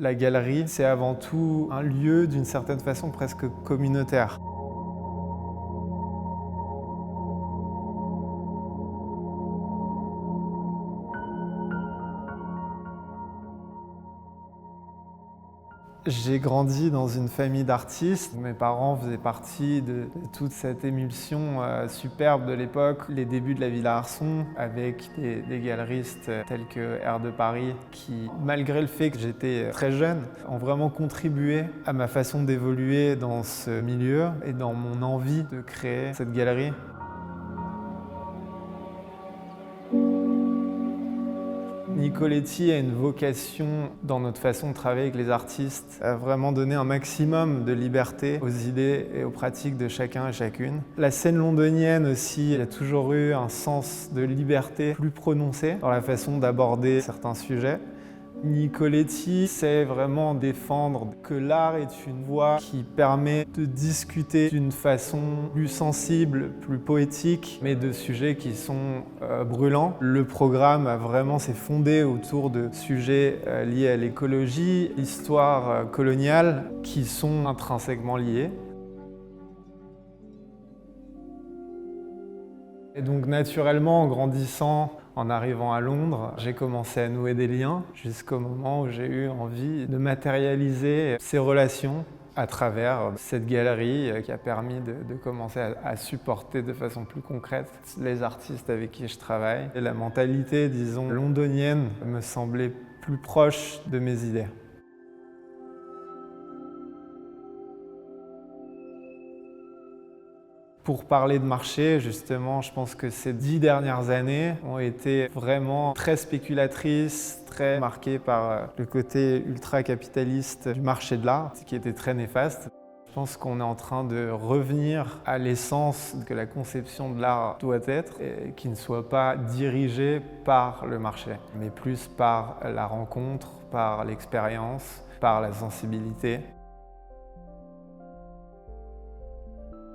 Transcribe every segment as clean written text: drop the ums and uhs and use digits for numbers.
La galerie, c'est avant tout un lieu d'une certaine façon presque communautaire. J'ai grandi dans une famille d'artistes. Mes parents faisaient partie de toute cette émulsion superbe de l'époque, les débuts de la Villa Arson, avec des galeristes tels que Air de Paris, qui, malgré le fait que j'étais très jeune, ont vraiment contribué à ma façon d'évoluer dans ce milieu et dans mon envie de créer cette galerie. Nicoletti a une vocation dans notre façon de travailler avec les artistes, à vraiment donner un maximum de liberté aux idées et aux pratiques de chacun et chacune. La scène londonienne aussi, il a toujours eu un sens de liberté plus prononcé dans la façon d'aborder certains sujets. Nicoletti sait vraiment défendre que l'art est une voie qui permet de discuter d'une façon plus sensible, plus poétique, mais de sujets qui sont brûlants. Le programme s'est fondé autour de sujets liés à l'écologie, l'histoire coloniale, qui sont intrinsèquement liés. Et donc naturellement, en grandissant, en arrivant à Londres, j'ai commencé à nouer des liens jusqu'au moment où j'ai eu envie de matérialiser ces relations à travers cette galerie qui a permis de commencer à supporter de façon plus concrète les artistes avec qui je travaille. Et la mentalité, disons, londonienne me semblait plus proche de mes idées. Pour parler de marché, justement, je pense que ces 10 dernières années ont été vraiment très spéculatrices, très marquées par le côté ultra-capitaliste du marché de l'art, ce qui était très néfaste. Je pense qu'on est en train de revenir à l'essence que la conception de l'art doit être, et qui ne soit pas dirigée par le marché, mais plus par la rencontre, par l'expérience, par la sensibilité.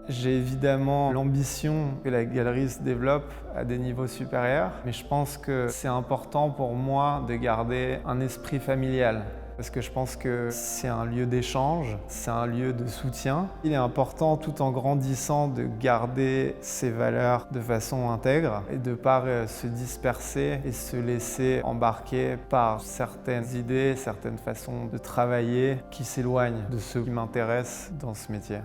J'ai évidemment l'ambition que la galerie se développe à des niveaux supérieurs, mais je pense que c'est important pour moi de garder un esprit familial. Parce que je pense que c'est un lieu d'échange, c'est un lieu de soutien. Il est important, tout en grandissant, de garder ces valeurs de façon intègre et de ne pas se disperser et se laisser embarquer par certaines idées, certaines façons de travailler qui s'éloignent de ce qui m'intéresse dans ce métier.